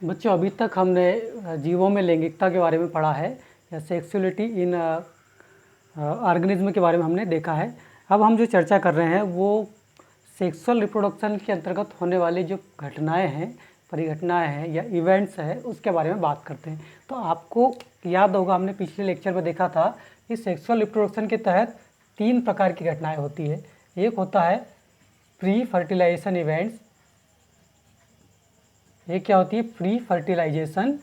बच्चों, अभी तक हमने जीवों में लैंगिकता के बारे में पढ़ा है या सेक्सुअलिटी इन ऑर्गेनिज्म के बारे में हमने देखा है। अब हम जो चर्चा कर रहे हैं वो सेक्सुअल रिप्रोडक्शन के अंतर्गत होने वाली जो घटनाएं हैं, परिघटनाएं हैं या इवेंट्स हैं, उसके बारे में बात करते हैं। तो आपको याद होगा, हमने पिछले लेक्चर में देखा था कि सेक्सुअल रिप्रोडक्शन के तहत 3 प्रकार की घटनाएं होती है। एक होता है प्री फर्टिलाइजेशन इवेंट्स। ये क्या होती है? Pre fertilization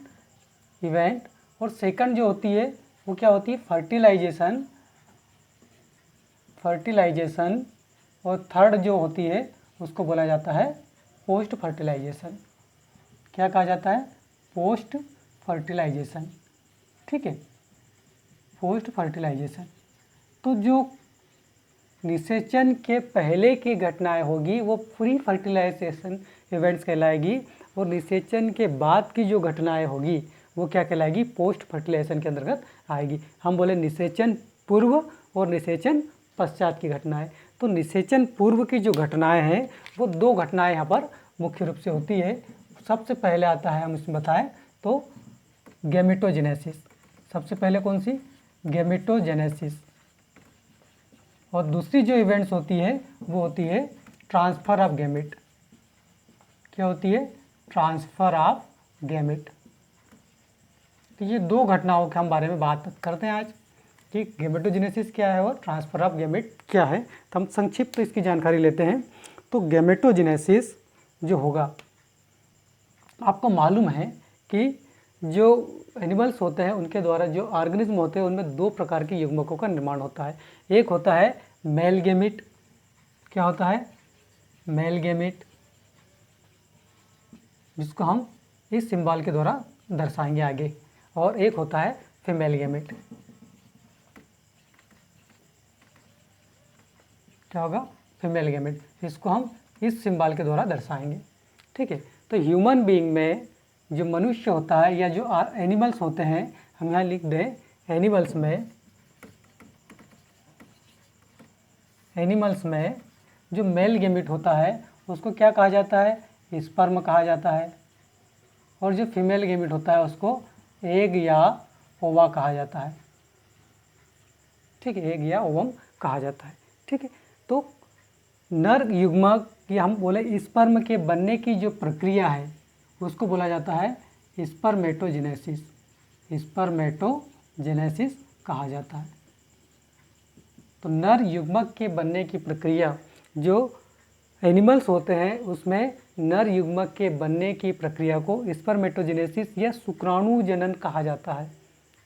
event. और सेकंड जो होती है वो क्या होती है? फर्टिलाइजेशन। और थर्ड जो होती है उसको बोला जाता है पोस्ट फर्टिलाइजेशन। क्या कहा जाता है? Post fertilization. ठीक है, पोस्ट फर्टिलाइजेशन। तो जो निषेचन के पहले की घटनाएं होगी वो प्री फर्टिलाइजेशन इवेंट्स कहलाएगी, और निषेचन के बाद की जो घटनाएं होगी वो क्या कहलाएगी? पोस्ट फर्टिलाइजेशन के अंतर्गत आएगी। हम बोले निषेचन पूर्व और निषेचन पश्चात की घटनाएं। तो निषेचन पूर्व की जो घटनाएं हैं वो 2 घटनाएं यहाँ पर मुख्य रूप से होती है। सबसे पहले आता है, हम इसमें बताएं तो गैमेटोजेनेसिस। सबसे पहले कौन सी? गैमेटोजेनेसिस। और दूसरी जो इवेंट्स होती है वो होती है ट्रांसफ़र ऑफ गैमेट। क्या होती है? Transfer of gamete. तो ये 2 घटनाओं के हम बारे में बात करते हैं आज कि गैमेटोजेनेसिस क्या है और ट्रांसफ़र ऑफ गैमेट क्या है। तो हम संक्षिप्त इसकी जानकारी लेते हैं। तो गैमेटोजेनेसिस जो होगा, आपको मालूम है कि जो एनिमल्स होते हैं उनके द्वारा जो ऑर्गेनिज्म होते हैं उनमें 2 प्रकार के युग्मकों का निर्माण होता है। एक होता है मेल गैमेट। क्या होता है? मेल गैमेट, जिसको हम इस सिंबल के द्वारा दर्शाएंगे आगे। और एक होता है फीमेल गैमेट। क्या होगा? Female gamete. इसको हम इस सिंबल के द्वारा दर्शाएंगे। ठीक है। तो ह्यूमन बीइंग में जो मनुष्य होता है या जो एनिमल्स होते हैं, हम यहाँ लिख दें एनिमल्स में जो मेल गैमेट होता है उसको क्या कहा जाता है? स्पर्म कहा जाता है। और जो फीमेल गैमेट होता है उसको एग या ओवा कहा जाता है। ठीक है, एग या ओवम कहा जाता है। ठीक है। तो नर युग्मक की हम बोले स्पर्म के बनने की जो प्रक्रिया है उसको बोला जाता है स्पर्मेटोजेनेसिस। स्पर्मेटोजेनेसिस कहा जाता है। तो नर युग्मक के बनने की प्रक्रिया, जो एनिमल्स होते हैं उसमें नर युग्मक के बनने की प्रक्रिया को स्पर्मेटोजेनेसिस या शुक्राणु जनन कहा जाता है।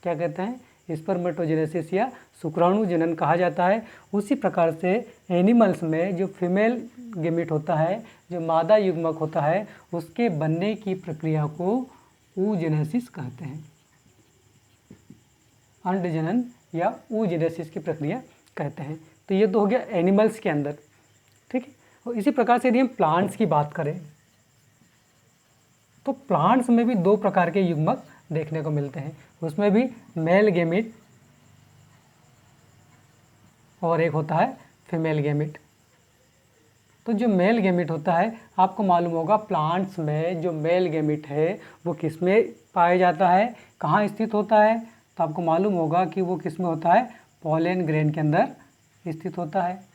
क्या कहते हैं? स्पर्मेटोजेनेसिस या शुक्राणु जनन कहा जाता है। उसी प्रकार से एनिमल्स में जो फीमेल गैमेट होता है, जो मादा युग्मक होता है, उसके बनने की प्रक्रिया को oogenesis कहते हैं। अंड जनन या oogenesis की प्रक्रिया कहते हैं। तो ये तो हो गया एनिमल्स के अंदर। ठीक है। और इसी प्रकार से यदि हम प्लांट्स की बात करें तो प्लांट्स में भी 2 प्रकार के युग्मक देखने को मिलते हैं। उसमें भी मेल गैमेट और एक होता है फीमेल गैमेट। तो जो मेल गैमेट होता है, आपको मालूम होगा प्लांट्स में जो मेल गैमेट है वो किस में पाया जाता है, कहाँ स्थित होता है? तो आपको मालूम होगा कि वो किस में होता है? पॉलन ग्रेन के अंदर स्थित होता है।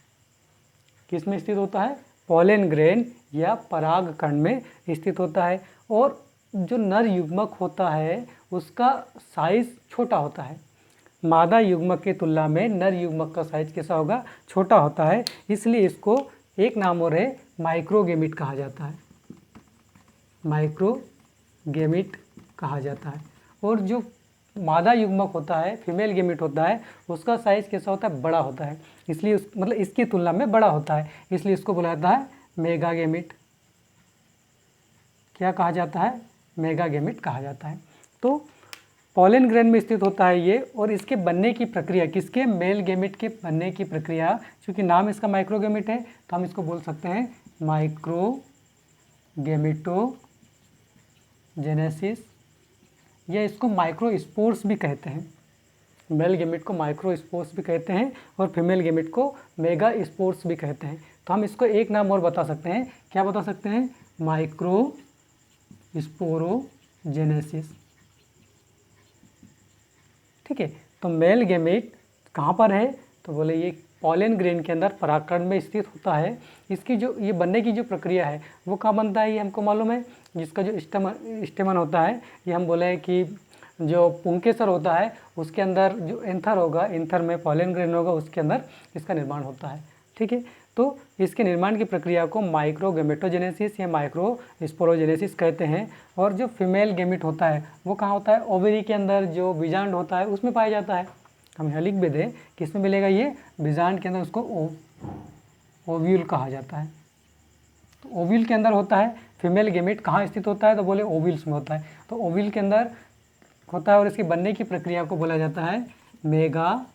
किस में स्थित होता है? पॉलन ग्रेन या परागकण में स्थित होता है। और जो नर युग्मक होता है उसका साइज़ छोटा होता है। मादा युग्मक की तुलना में नर युग्मक का साइज कैसा होगा? छोटा होता है। इसलिए इसको एक नाम और है माइक्रोगैमेट कहा जाता है। माइक्रोगैमेट कहा जाता है। और जो मादा युग्मक होता है, फीमेल गैमेट होता है, उसका साइज कैसा होता है? बड़ा होता है। इसलिए मतलब इसकी तुलना में बड़ा होता है, इसलिए इसको बोला जाता है मेगा गैमेट। क्या कहा जाता है? मेगा गैमेट कहा जाता है। तो पॉलन ग्रेन में स्थित होता है ये। और इसके बनने की प्रक्रिया, किसके? मेल गैमेट के बनने की प्रक्रिया, क्योंकि नाम इसका माइक्रोगैमेट है तो हम इसको बोल सकते हैं माइक्रोगैमेटोजेनेसिस, या इसको माइक्रोस्पोर्स भी कहते हैं। मेल गैमेट को माइक्रोस्पोर्स भी कहते हैं और फीमेल गैमेट को मेगा स्पोर्स भी कहते हैं। तो हम इसको एक नाम और बता सकते हैं। क्या बता सकते हैं? माइक्रोस्पोरोजेनेसिस। जेनेसिस। ठीक है, तो मेल गैमेट कहाँ पर है, तो बोले ये पॉलन ग्रेन के अंदर परागकण में स्थित होता है। इसकी जो ये बनने की जो प्रक्रिया है वो कहाँ बनता है, ये हमको मालूम है। जिसका जो स्टेमन होता है, ये हम बोले कि जो पुंकेसर होता है उसके अंदर जो एंथर होगा, एंथर में पॉलन ग्रेन होगा, उसके अंदर इसका निर्माण होता है। ठीक है, तो इसके निर्माण की प्रक्रिया को माइक्रोगैमेटोजेनेसिस या माइक्रोस्पोरोजेनेसिस कहते हैं। और जो फीमेल गैमेट होता है वो कहाँ होता है, ओवरी के अंदर जो बीजांड होता है उसमें पाया जाता है। हम यहाँ लिख भी दें, किस में मिलेगा, ये बीजांड के अंदर, उसको ओव्यूल कहा जाता है। तो ओव्यूल के अंदर होता है। फीमेल गैमेट कहाँ स्थित होता है, तो बोले ओव्यूल्स में होता है। तो ओव्यूल के अंदर होता है और इसके बनने की प्रक्रिया को बोला जाता है मेगा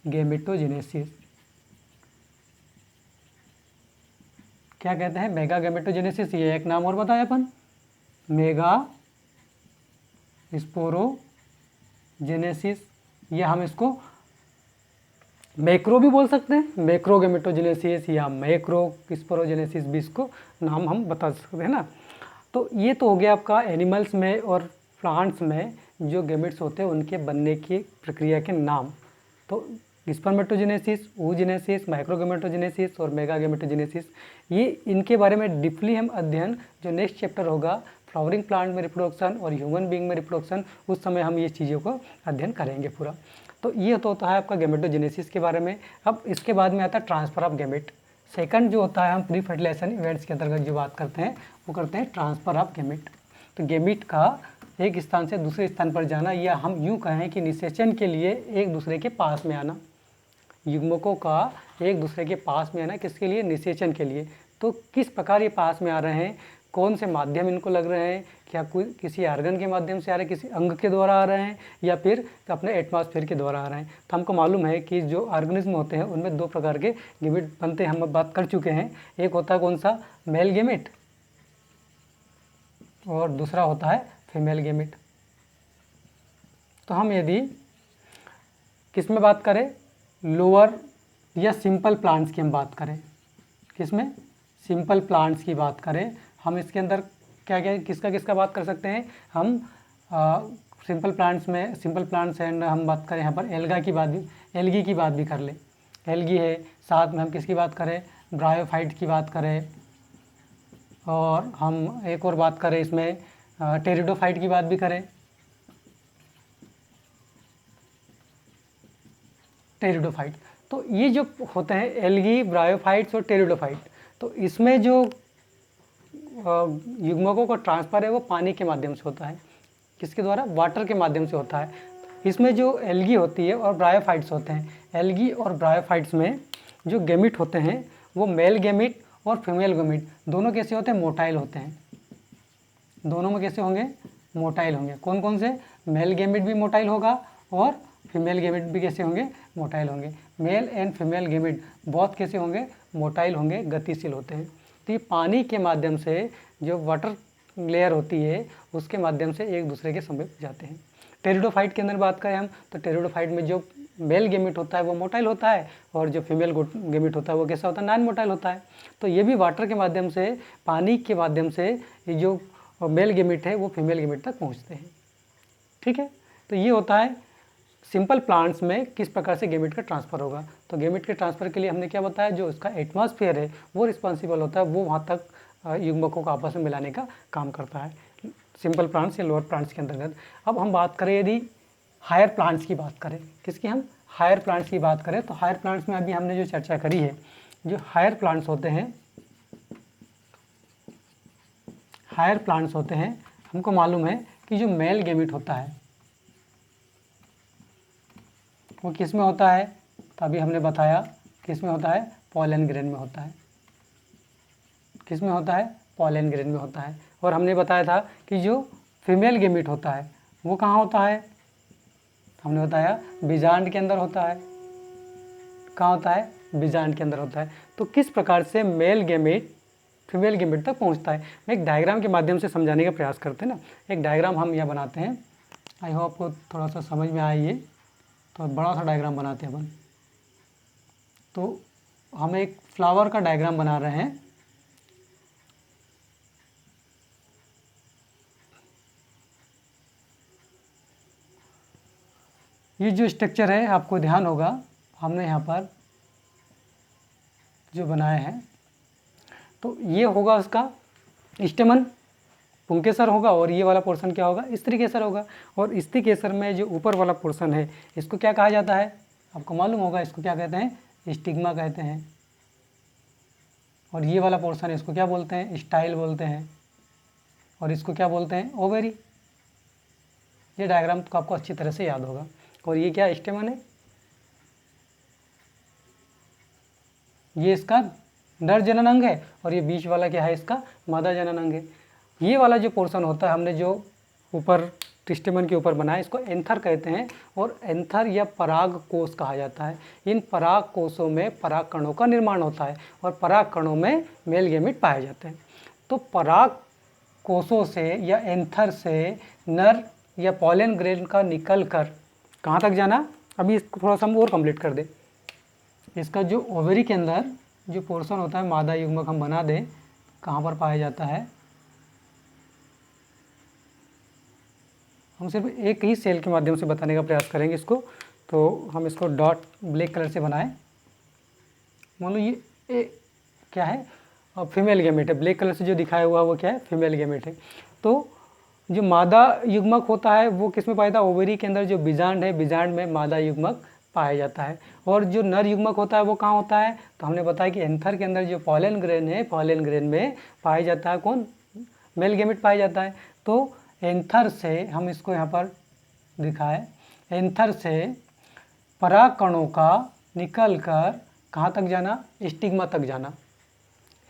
गैमेटोजेनेसिस। क्या कहते हैं, मेगा गैमेटोजेनेसिस। ये एक नाम और बताया अपन, मेगा स्पोरोजेनेसिस, या हम इसको मैक्रो भी बोल सकते हैं, मैक्रो गैमेटोजेनेसिस या मैक्रो स्पोरोजेनेसिस भी इसको नाम हम बता सकते हैं ना। तो ये तो हो गया आपका एनिमल्स में और प्लांट्स में जो गैमेट्स होते हैं उनके बनने की प्रक्रिया के नाम। तो स्पर्मेटोजेनेसिस, oogenesis, माइक्रोगैमेटोजेनेसिस और मेगागैमेटोजेनेसिस, ये इनके बारे में डीपली हम अध्ययन जो नेक्स्ट चैप्टर होगा फ्लावरिंग प्लांट में रिप्रोडक्शन और ह्यूमन बीइंग में रिप्रोडक्शन, उस समय हम ये चीज़ों को अध्ययन करेंगे पूरा। तो ये तो होता है आपका गैमेटोजेनेसिस के बारे में। अब इसके बाद में आता है ट्रांसफ़र ऑफ गैमेट। सेकंड जो होता है, हम प्री फर्टिलाइजेशन इवेंट्स के अंतर्गत जो बात करते हैं वो करते हैं ट्रांसफ़र ऑफ गैमेट। तो गैमेट का एक स्थान से दूसरे स्थान पर जाना, या हम यूँ कहें कि निषेचन के लिए एक दूसरे के पास में आना। युग्मकों का एक दूसरे के पास में आना किसके लिए, निषेचन के लिए। तो किस प्रकार ये पास में आ रहे हैं, कौन से माध्यम इनको लग रहे हैं, क्या कोई किसी आर्गन के माध्यम से आ रहे हैं, किसी अंग के द्वारा आ रहे हैं, या फिर अपने एटमॉस्फेयर के द्वारा आ रहे हैं। तो हमको मालूम है कि जो ऑर्गेनिज्म होते हैं उनमें दो प्रकार के गैमेट बनते हैं, हम बात कर चुके हैं। एक होता है कौन सा, मेल गैमेट, और दूसरा होता है फीमेल गैमेट। तो हम यदि किस में बात करें, लोअर या सिंपल प्लांट्स की हम बात करें, किसमें, सिंपल प्लांट्स की बात करें, हम इसके अंदर क्या क्या किसका बात कर सकते हैं, हम सिंपल प्लांट्स में, सिंपल प्लांट्स एंड हम बात करें यहाँ पर एल्गी की बात भी कर लें। एल्गी है, साथ में हम किसकी बात करें, ब्रायोफाइट की बात करें, और हम एक और बात करें इसमें टेरिडोफाइट की बात भी करें। टेरिडोफाइट, तो ये जो होते हैं एल्गी, ब्रायोफाइट्स और टेरिडोफाइट, तो इसमें जो युग्मकों का ट्रांसफ़र है वो पानी के माध्यम से होता है। किसके द्वारा, वाटर के माध्यम से होता है। इसमें जो एल्गी होती है और ब्रायोफाइट्स होते हैं, एल्गी और ब्रायोफाइट्स में जो गैमेट होते हैं वो मेल गैमेट और फीमेल गैमेट दोनों कैसे होते हैं, मोटाइल होते हैं। दोनों में कैसे होंगे, मोटाइल होंगे। कौन कौन से, मेल गैमेट भी मोटाइल होगा और फीमेल गैमेट भी कैसे होंगे, मोटाइल होंगे। मेल एंड फीमेल गैमेट बहुत कैसे होंगे, मोटाइल होंगे, गतिशील होते हैं। तो ये पानी के माध्यम से जो वाटर लेयर होती है उसके माध्यम से एक दूसरे के समीप जाते हैं। टेरिडोफाइट के अंदर बात करें हम, तो टेरिडोफाइट में जो मेल गैमेट होता है वो मोटाइल होता है, और जो फीमेल गैमेट होता है वो कैसा होता है, नॉन मोटाइल होता है। तो ये भी वाटर के माध्यम से, पानी के माध्यम से ये जो मेल गैमेट है वो फीमेल गैमेट तक पहुँचते हैं। ठीक है, तो ये होता है सिंपल प्लांट्स में किस प्रकार से गैमेट का ट्रांसफ़र होगा। तो गैमेट के ट्रांसफ़र के लिए हमने क्या बताया, जो उसका एटमॉस्फेयर है वो रिस्पॉन्सिबल होता है, वो वहाँ तक युग्मकों को आपस में मिलाने का काम करता है, सिंपल प्लांट्स या लोअर प्लांट्स के अंतर्गत। अब हम बात करें यदि हायर प्लांट्स की बात करें, किसकी, हम हायर प्लांट्स की बात करें, तो हायर प्लांट्स में अभी हमने जो चर्चा करी है, जो हायर प्लांट्स होते हैं, हायर प्लांट्स होते हैं, हमको मालूम है कि जो मेल गैमेट होता है वो किस में होता है, तो अभी हमने बताया किस में होता है, पॉलन ग्रेन में होता है। किस में होता है, पॉलन ग्रेन में होता है। और हमने बताया था कि जो फीमेल गैमेट होता है वो कहाँ होता है, हमने बताया बीजांड के अंदर होता है। कहाँ होता है, बीजांड के अंदर होता है। तो किस प्रकार से मेल गैमेट फीमेल गैमेट तक पहुँचता है, मैं एक डायग्राम के माध्यम से समझाने का प्रयास करते हैं ना। एक डायग्राम हम यहाँ बनाते हैं, आई होप आपको थोड़ा सा समझ में आए। ये तो बड़ा सा डायग्राम बनाते हैं अपन। तो हम एक फ्लावर का डायग्राम बना रहे हैं। ये जो स्ट्रक्चर है आपको ध्यान होगा, हमने यहाँ पर जो बनाए हैं, तो ये होगा उसका स्टेमन, पुंकेसर होगा, और ये वाला पोर्शन क्या होगा, स्त्रीकेसर होगा। और स्त्रीकेसर में जो ऊपर वाला पोर्शन है इसको क्या कहा जाता है, आपको मालूम होगा, इसको क्या कहते हैं, स्टिग्मा कहते हैं। और ये वाला पोर्शन है इसको क्या बोलते हैं, स्टाइल बोलते हैं। और इसको क्या बोलते हैं, ओवेरी। ये डायग्राम तो आपको अच्छी तरह से याद होगा। और ये क्या स्टेमन है, ये इसका नर जनन अंग है, और ये बीच वाला क्या है, इसका मादा जनन अंग है। ये वाला जो पोर्शन होता है हमने जो ऊपर स्टेमन के ऊपर बनाया, इसको एंथर कहते हैं। और एंथर या पराग कोष कहा जाता है। इन पराग कोषों में पराग कणों का निर्माण होता है, और पराग कणों में मेल गैमेट पाए जाते हैं। तो पराग कोषों से या एंथर से नर या पॉलन ग्रेन का निकल कर कहाँ तक जाना, अभी इसको थोड़ा सा हम और कंप्लीट कर दें। इसका जो ओवरी के अंदर जो पोर्शन होता है, मादा युग्मक हम बना दें, कहाँ पर पाया जाता है, हम सिर्फ एक ही सेल के माध्यम से बताने का प्रयास करेंगे इसको। तो हम इसको डॉट ब्लैक कलर से बनाएं। मान लो ये क्या है, और फीमेल गैमेट है, ब्लैक कलर से जो दिखाया हुआ वो क्या है, फीमेल गैमेट है। तो जो मादा युग्मक होता है वो किस में पाया जाता है, ओवरी के अंदर जो बीजांड है, बीजांड में मादा युग्मक पाया जाता है। और जो नर युग्मक होता है वो कहाँ होता है, तो हमने बताया कि एंथर के अंदर जो पॉलन ग्रेन है, पॉलन ग्रेन में पाया जाता है कौन, मेल गैमेट पाया जाता है। तो एंथर से हम इसको यहाँ पर दिखाएं, एंथर से पराग कणों का निकल कर कहाँ तक जाना, स्टिग्मा तक जाना।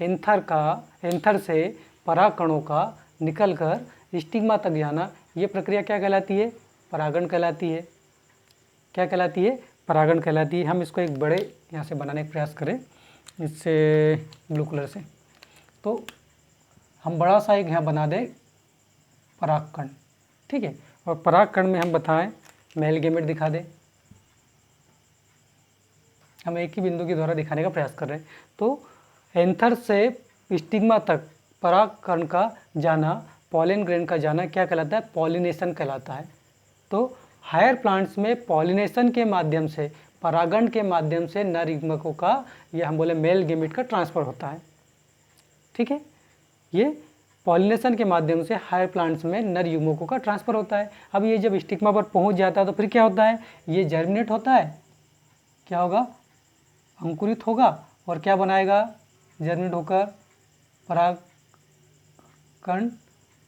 एंथर से पराग कणों का निकल कर स्टिग्मा तक जाना, ये प्रक्रिया क्या कहलाती है, परागण कहलाती है। क्या कहलाती है, परागण कहलाती है। हम इसको एक बड़े यहाँ से बनाने का प्रयास करें, इससे ब्लू कलर से। तो हम बड़ा सा एक यहाँ बना दें परागकण, ठीक है। और परागकण में हम बताएं मेल गैमेट दिखा दें, हम एक ही बिंदु के द्वारा दिखाने का प्रयास कर रहे हैं। तो एंथर से स्टिग्मा तक परागकण का जाना, पॉलन ग्रेन का जाना क्या कहलाता है, पॉलिनेशन कहलाता है। तो हायर प्लांट्स में पॉलिनेशन के माध्यम से, परागण के माध्यम से नर युग्मकों का, या हम बोले मेल गैमेट का ट्रांसफर होता है, ठीक है। ये पॉलिनेशन के माध्यम से हायर प्लांट्स में नर युग्मकों का ट्रांसफर होता है। अब ये जब स्टिग्मा पर पहुंच जाता है तो फिर क्या होता है, ये जर्मिनेट होता है, क्या होगा, अंकुरित होगा, और क्या बनाएगा, जर्मिनेट होकर परागकण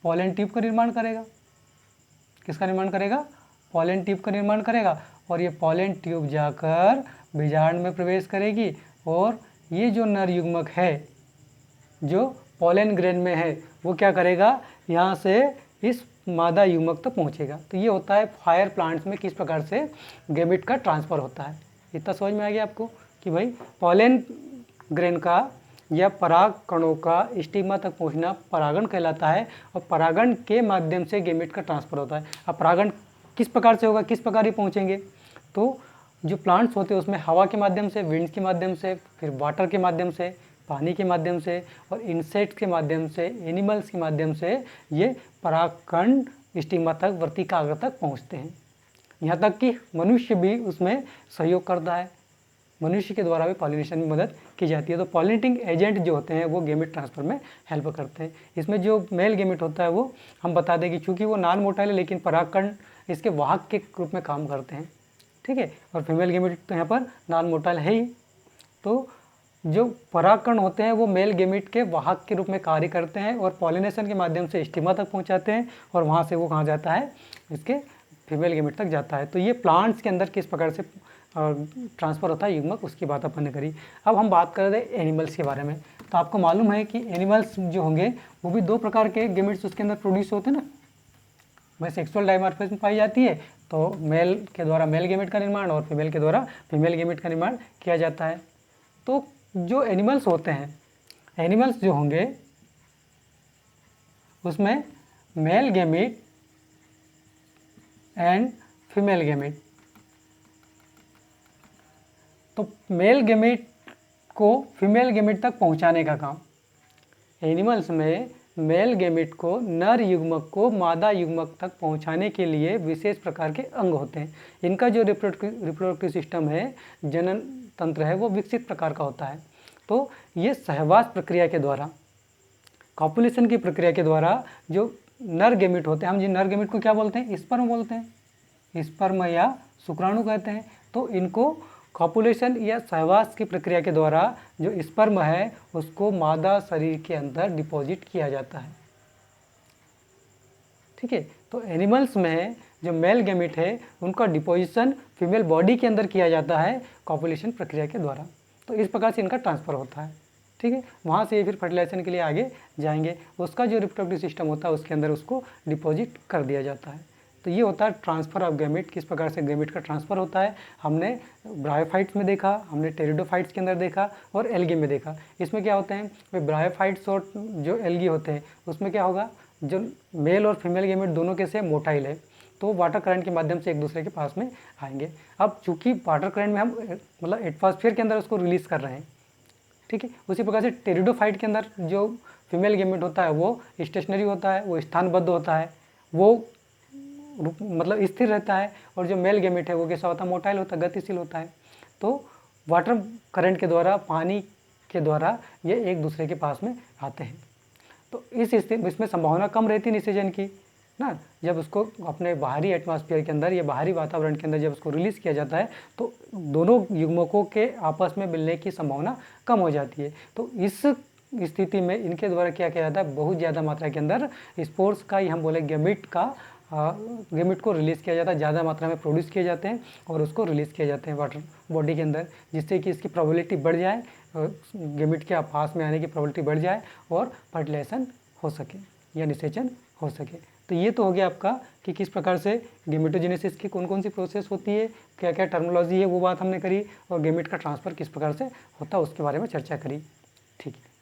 पॉलन ट्यूब का निर्माण करेगा। किसका निर्माण करेगा, पॉलन ट्यूब का निर्माण करेगा। और ये पॉलन ट्यूब जाकर बीजांड में प्रवेश करेगी, और ये जो नर युग्मक है जो पॉलन ग्रेन में है वो क्या करेगा, यहाँ से इस मादा युग्मक तक पहुँचेगा। तो ये होता है हायर प्लांट्स में किस प्रकार से गैमेट का ट्रांसफ़र होता है। इतना समझ में आ गया आपको कि भाई पॉलन ग्रेन का या पराग कणों का स्टिग्मा तक पहुंचना परागण कहलाता है, और परागण के माध्यम से गैमेट का ट्रांसफ़र होता है। अब परागण किस प्रकार से होगा, किस प्रकार ही पहुंचेंगे, तो जो प्लांट्स होते हैं उसमें हवा के माध्यम से, विंड के माध्यम से, फिर वाटर के माध्यम से, पानी के माध्यम से, और इंसेक्ट के माध्यम से, एनिमल्स के माध्यम से ये परागकण स्टिग्मा तक, वर्तिकाग्र तक पहुँचते हैं। यहाँ तक कि मनुष्य भी उसमें सहयोग करता है, मनुष्य के द्वारा भी पॉलिनेशन में मदद की जाती है। तो पॉलिनेटिंग एजेंट जो होते हैं वो गैमेट ट्रांसफर में हेल्प करते हैं। इसमें जो मेल गैमेट होता है वो हम बता दें कि चूँकि वो नॉन मोटाइल है, लेकिन परागकण इसके वाहक के रूप में काम करते हैं, ठीक है। और फीमेल गैमेट तो यहाँ पर नॉन मोटाइल है ही। तो जो परागकण होते हैं वो मेल गैमेट के वाहक के रूप में कार्य करते हैं, और पॉलिनेशन के माध्यम से स्टिग्मा तक पहुँचाते हैं, और वहाँ से वो कहाँ जाता है, इसके फीमेल गैमेट तक जाता है। तो ये प्लांट्स के अंदर किस प्रकार से ट्रांसफ़र होता है युग्मक, उसकी बात अपन ने करी। अब हम बात कर रहे थे एनिमल्स के बारे में। तो आपको मालूम है कि एनिमल्स जो होंगे वो भी दो प्रकार के गैमेट्स उसके अंदर प्रोड्यूस होते हैं ना, भाई सेक्सुअल डाइमॉर्फिज्म पाई जाती है, तो मेल के द्वारा मेल गैमेट का निर्माण और फीमेल के द्वारा फीमेल गैमेट का निर्माण किया जाता है। तो जो एनिमल्स होते हैं, एनिमल्स जो होंगे उसमें male gamete and female gamete, तो मेल गैमेट को फीमेल गैमेट तक पहुंचाने का काम, एनिमल्स में मेल गैमेट को नर युग्मक को मादा युग्मक तक पहुंचाने के लिए विशेष प्रकार के अंग होते हैं। इनका जो रिप्रोडक्टिव सिस्टम है, जनन तंत्र है, वो विकसित प्रकार का होता है। तो ये सहवास प्रक्रिया के द्वारा, कॉपुलेशन की प्रक्रिया के द्वारा जो नर गैमेट होते हैं, हम जिन नर गैमेट को क्या बोलते हैं, स्पर्म बोलते हैं, स्पर्म या शुक्राणु कहते हैं। तो इनको कॉपुलेशन या सहवास की प्रक्रिया के द्वारा जो स्पर्म है उसको मादा शरीर के अंदर डिपॉजिट किया जाता है। ठीक है, तो एनिमल्स में जो मेल गैमेट है उनका डिपोजिशन फीमेल बॉडी के अंदर किया जाता है कॉपुलेशन प्रक्रिया के द्वारा। तो इस प्रकार से इनका ट्रांसफ़र होता है। ठीक है, वहाँ से फिर फर्टिलाइजेशन के लिए आगे जाएंगे, उसका जो रिप्रोडक्टिव सिस्टम होता है उसके अंदर उसको डिपॉजिट कर दिया जाता है। तो ये होता है ट्रांसफ़र ऑफ गैमेट, किस प्रकार से गैमेट का ट्रांसफ़र होता है। हमने ब्रायोफाइट्स में देखा, हमने टेरिडोफाइट्स के अंदर देखा और एल्गी में देखा। इसमें क्या होते हैं, वे ब्रायोफाइट्स और जो एल्गी होते हैं उसमें क्या होगा, जो मेल और फीमेल गैमेट दोनों के से मोटाइल है, तो वाटर करंट के माध्यम से एक दूसरे के पास में आएंगे। अब चूंकि वाटर करंट में हम मतलब एटमॉस्फेयर के अंदर उसको रिलीज़ कर रहे हैं। ठीक है, उसी प्रकार से टेरिडोफाइट के अंदर जो फीमेल गैमेट होता है वो स्टेशनरी होता है, वो स्थानबद्ध होता है, वो मतलब स्थिर रहता है। और जो मेल गैमेट है वो कैसा होता है, मोटाइल होता है, गतिशील होता है। तो वाटर करंट के द्वारा, पानी के द्वारा ये एक दूसरे के पास में आते हैं। तो इस स्थिति इसमें संभावना कम रहती है निषेचन की ना। जब उसको अपने बाहरी एटमॉस्फेयर के अंदर या बाहरी वातावरण के अंदर जब उसको रिलीज़ किया जाता है तो दोनों युग्मकों के आपस में मिलने की संभावना कम हो जाती है। तो इस स्थिति में इनके द्वारा क्या किया जाता है, बहुत ज़्यादा मात्रा के अंदर स्पोर्स का ही हम बोले गैमेट का गैमेट को रिलीज़ किया जाता है, ज़्यादा मात्रा में प्रोड्यूस किए जाते हैं और उसको रिलीज़ किए जाते हैं वाटर बॉडी के अंदर, जिससे कि इसकी प्रोबेबिलिटी बढ़ जाए, गैमेट के पास में आने की प्रोबेबिलिटी बढ़ जाए और फर्टिलाइजेशन हो सके या निषेचन हो सके। तो ये तो हो गया आपका कि किस प्रकार से गैमेटोजेनेसिस की कौन कौन सी प्रोसेस होती है, क्या क्या टर्मिनोलॉजी है वो बात हमने करी, और गैमेट का ट्रांसफ़र किस प्रकार से होता है उसके बारे में चर्चा करी। ठीक है।